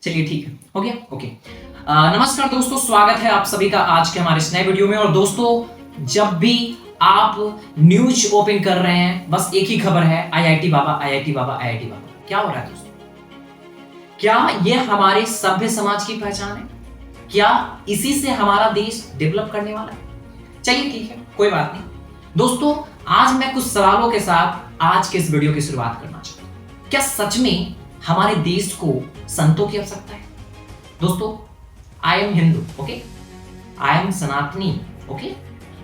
चलिए ठीक है, हो गया। ओके। नमस्कार दोस्तों, स्वागत है आप सभी का आज के हमारे इस नए वीडियो में। और दोस्तों, जब भी आप न्यूज ओपन कर रहे हैं, बस एक ही खबर है, आईआईटी बाबा, आईआईटी बाबा, आईआईटी बाबा। क्या हो रहा है दोस्तों? क्या ये हमारे सभ्य समाज की पहचान है? क्या इसी से हमारा देश डेवलप करने वाला है? चलिए ठीक है, कोई बात नहीं। दोस्तों, आज मैं कुछ सवालों के साथ आज के इस वीडियो की शुरुआत करना चाहता हूं। क्या सच में हमारे देश को संतों की आवश्यकता है? दोस्तों, I am Hindu, okay, I am सनातनी, ओके,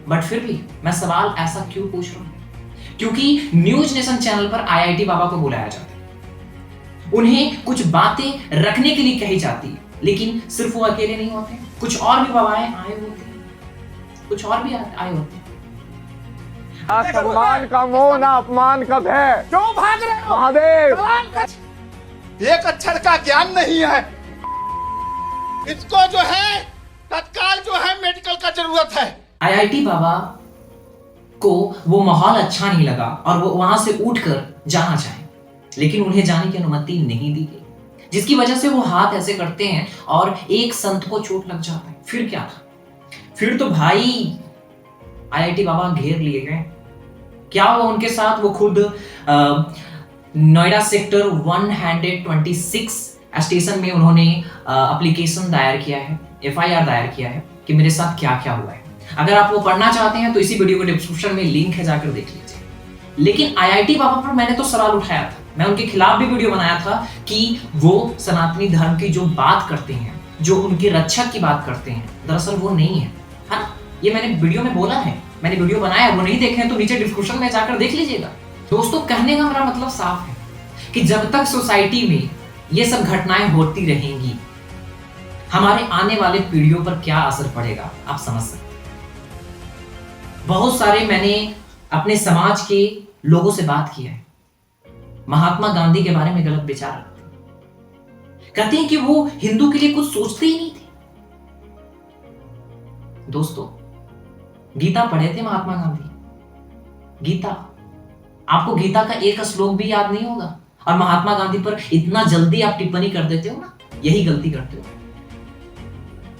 बट फिर भी मैं सवाल ऐसा क्यों पूछ रहा हूं? क्योंकि न्यूज नेशन चैनल पर आईआईटी बाबा को बुलाया जाता है, उन्हें कुछ बातें रखने के लिए कही जाती है, लेकिन सिर्फ वो अकेले नहीं होते, कुछ और भी बाबाएं आए होते हैं, कुछ और भी आए होते हैं। सम्मान का मोह ना अपमान का भय। क्यों भाग रहे हो? महादेव, एक अक्षर का ज्ञान नहीं है, इसको जो है तत्काल जो है मेडिकल का जरूरत है। आईआईटी बाबा को वो माहौल अच्छा नहीं लगा और वो वहां से उठकर जाना चाहे, लेकिन उन्हें जाने की अनुमति नहीं दी गई, जिसकी वजह से वो हाथ ऐसे करते हैं और एक संत को चोट लग जाता है। फिर क्या था? फिर तो भाई आईआईटी बाबा घेर लिए गए। क्या हुआ उनके साथ? वो खुद नोएडा सेक्टर 126 स्टेशन में उन्होंने एप्लीकेशन दायर किया है, एफआईआर दायर किया है कि मेरे साथ क्या क्या हुआ है। अगर आप वो पढ़ना चाहते हैं तो इसी वीडियो के डिस्क्रिप्शन में लिंक है, जाकर देख लीजिए। लेकिन आईआईटी बाबा पर मैंने तो सवाल उठाया था, मैं उनके खिलाफ भी वीडियो बनाया था कि वो सनातनी धर्म की जो बात करते हैं, जो उनके रक्षक की बात करते हैं, दरअसल वो नहीं है ना। ये मैंने वीडियो में बोला है, मैंने वीडियो बनाया, वो नहीं देखे तो नीचे डिस्क्रिप्शन में जाकर देख लीजिएगा। दोस्तों, कहने का मेरा मतलब साफ है कि जब तक सोसाइटी में ये सब घटनाएं होती रहेंगी, हमारे आने वाले पीढ़ियों पर क्या असर पड़ेगा आप समझ सकते हैं। बहुत सारे मैंने अपने समाज के लोगों से बात किया है, महात्मा गांधी के बारे में गलत विचार रखते हैं, कहते हैं कि वो हिंदू के लिए कुछ सोचते ही नहीं थे। दोस्तों, गीता पढ़े थे महात्मा गांधी? गीता, आपको गीता का एक श्लोक भी याद नहीं होगा और महात्मा गांधी पर इतना जल्दी आप टिप्पणी कर देते हो ना, यही गलती करते हो।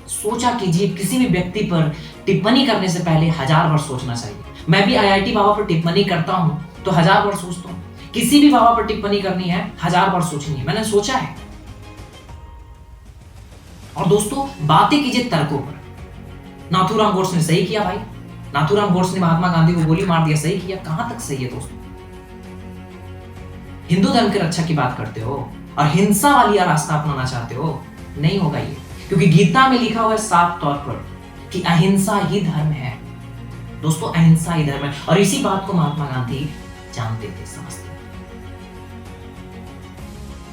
सोचा कीजिए, किसी भी व्यक्ति पर टिप्पणी करने से पहले 1000 बार सोचना चाहिए। मैं भी आईआईटी बाबा पर टिप्पणी करता हूं तो 1000 बार सोचता हूं। किसी भी बाबा पर टिप्पणी करनी है 1000 बार सोचनी है, मैंने सोचा है। और दोस्तों, बातें कीजिए तर्कों पर। नाथूराम गोड्से ने सही किया भाई, नाथूराम गोड्से ने महात्मा गांधी को गोली मार दिया, सही किया। कहां तक सही है दोस्तों? हिंदू धर्म के रक्षा की बात करते हो और हिंसा वाली रास्ता अपनाना चाहते हो, नहीं होगा ये, क्योंकि गीता में लिखा हुआ है साफ तौर पर कि अहिंसा ही धर्म है। दोस्तों, अहिंसा ही धर्म है, और इसी बात को महात्मा गांधी जानते थे, समझते थे।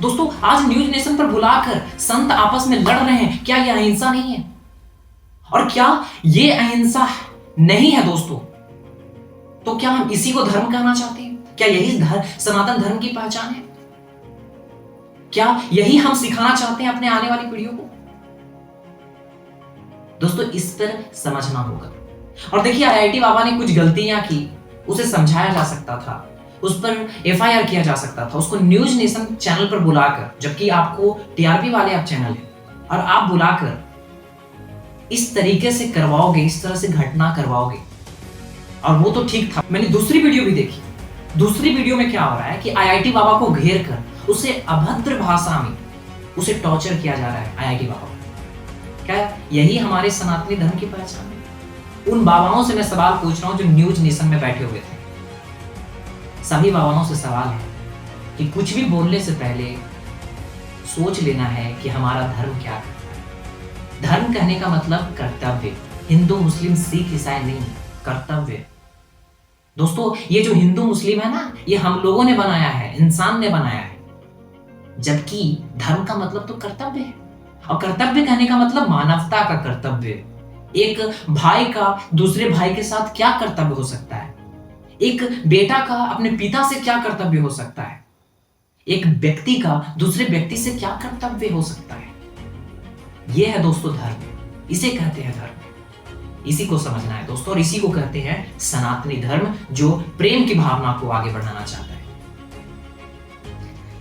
दोस्तों, आज न्यूज नेशन पर बुलाकर संत आपस में लड़ रहे हैं, क्या यह अहिंसा नहीं है? और क्या ये अहिंसा नहीं है दोस्तों, तो क्या हम इसी को धर्म कहना चाहते हैं? क्या यही सनातन धर्म की पहचान है? क्या यही हम सिखाना चाहते हैं अपने आने वाली पीढ़ियों को? दोस्तों, इस पर समझना होगा। और देखिए, आईआईटी बाबा ने कुछ गलतियां की, उसे समझाया जा सकता था, उस पर एफआईआर किया जा सकता था, उसको न्यूज नेशन चैनल पर बुलाकर, जबकि आपको टीआरपी वाले आप चैनल है, और आप बुलाकर इस तरीके से करवाओगे, इस तरह से घटना करवाओगे, और वो तो ठीक था। मैंने दूसरी वीडियो भी देखी, दूसरी वीडियो में क्या हो रहा है कि आईआईटी बाबा को घेर कर उसे अभद्र भाषा में उसे टॉर्चर किया जा रहा है। आईआईटी बाबा, क्या यही हमारे सनातनी धर्म की पहचान है? उन बाबाओं से मैं सवाल पूछ रहा हूं जो न्यूज नेशन में बैठे हुए थे। सभी बाबाओं से सवाल है कि कुछ भी बोलने से पहले सोच लेना है कि हमारा धर्म क्या करता है। धर्म कहने का मतलब कर्तव्य, हिंदू मुस्लिम सिख ईसाई नहीं, कर्तव्य। दोस्तों, ये जो हिंदू मुस्लिम है ना, ये हम लोगों ने बनाया है, इंसान ने बनाया है, जबकि धर्म का मतलब तो कर्तव्य है। और कर्तव्य कहने का मतलब मानवता का कर्तव्य। एक भाई का दूसरे भाई के साथ क्या कर्तव्य हो सकता है? एक बेटा का अपने पिता से क्या कर्तव्य हो सकता है? एक व्यक्ति का दूसरे व्यक्ति से क्या कर्तव्य हो सकता है? यह है दोस्तों धर्म, इसे कहते हैं धर्म। इसी को समझना है दोस्तों, और इसी को कहते हैं सनातनी धर्म, जो प्रेम की भावना को आगे बढ़ाना चाहता है।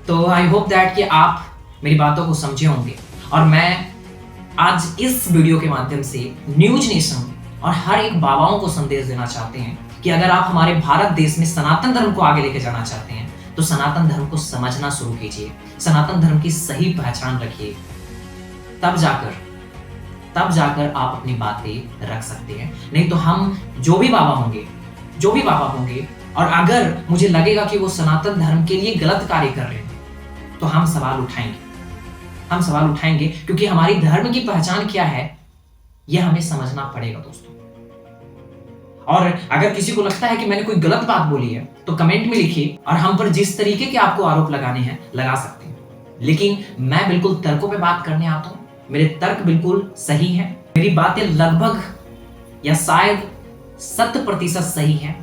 तो आई होप दैट कि आप मेरी बातों को समझे होंगे। और मैं आज इस वीडियो के माध्यम से न्यूज नेशन और हर एक बाबाओं को संदेश देना चाहते हैं कि अगर आप हमारे भारत देश में सनातन धर्म को आगे लेके जाना चाहते हैं तो सनातन धर्म को समझना शुरू कीजिए, सनातन धर्म की सही पहचान रखिए, तब जाकर आप अपनी बातें रख सकते हैं। नहीं तो हम जो भी बाबा होंगे और अगर मुझे लगेगा कि वो सनातन धर्म के लिए गलत कार्य कर रहे हैं तो हम सवाल उठाएंगे क्योंकि हमारी धर्म की पहचान क्या है यह हमें समझना पड़ेगा दोस्तों। और अगर किसी को लगता है कि मैंने कोई गलत बात बोली है तो कमेंट में लिखिए और हम पर जिस तरीके के आपको आरोप लगाने हैं लगा सकते हैं, लेकिन मैं बिल्कुल तर्कों पे बात करने आता हूं। मेरे तर्क बिल्कुल सही हैं, मेरी बातें लगभग या शायद 100% सही हैं।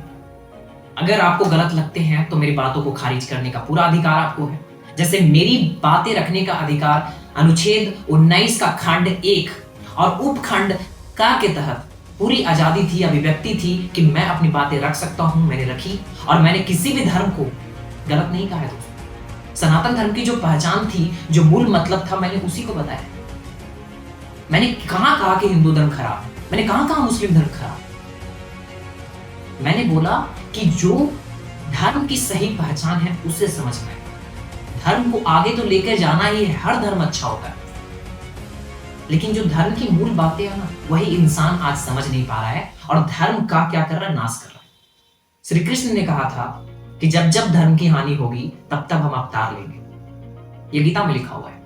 अगर आपको गलत लगते हैं तो मेरी बातों को खारिज करने का पूरा अधिकार आपको है। जैसे मेरी बातें रखने का अधिकार अनुच्छेद 19 का खंड 1 और उपखंड का के तहत पूरी आजादी थी, अभिव्यक्ति थी कि मैं अपनी बातें रख सकता हूं, मैंने रखी और मैंने किसी भी धर्म को गलत नहीं कहा है दोस्तों। सनातन धर्म की जो पहचान थी, जो मूल मतलब था, मैंने उसी को बताया। मैंने कहां कहा कि हिंदू धर्म खराब है, मैंने कहां कहा मुस्लिम धर्म खराब है। मैंने बोला कि जो धर्म की सही पहचान है उसे समझना है। धर्म को आगे तो लेकर जाना ही है, हर धर्म अच्छा होता है, लेकिन जो धर्म की मूल बातें हैं ना वही इंसान आज समझ नहीं पा रहा है और धर्म का क्या कर रहा है, नाश कर रहा है। श्री कृष्ण ने कहा था कि जब जब धर्म की हानि होगी तब तब हम अवतार लेंगे, ये गीता में लिखा हुआ है।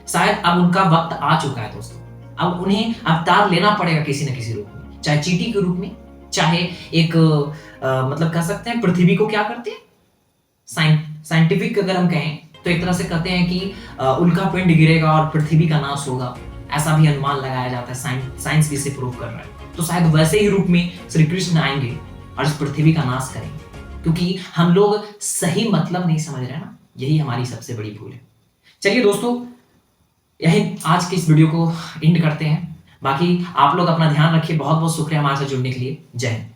शायद अब उनका वक्त आ चुका है दोस्तों, अब उन्हें अवतार लेना पड़ेगा किसी न किसी रूप में, चाहे चींटी के रूप में, चाहे एक मतलब कह सकते हैं पृथ्वी को क्या करते हैं, साइंटिफिक अगर हम कहें तो एक तरह से कहते हैं कि उल्का पिंड गिरेगा और पृथ्वी का नाश होगा, ऐसा भी अनुमान लगाया जाता है। साइंस भी इसे प्रूव कर रहा है। तो शायद वैसे ही रूप में श्री कृष्ण आएंगे और इस पृथ्वी का नाश करेंगे, क्योंकि हम लोग सही मतलब नहीं समझ रहे ना, यही हमारी सबसे बड़ी भूल है। चलिए दोस्तों, यही आज की इस वीडियो को एंड करते हैं। बाकी आप लोग अपना ध्यान रखिए। बहुत बहुत शुक्रिया हमारे साथ जुड़ने के लिए। जय हिंद।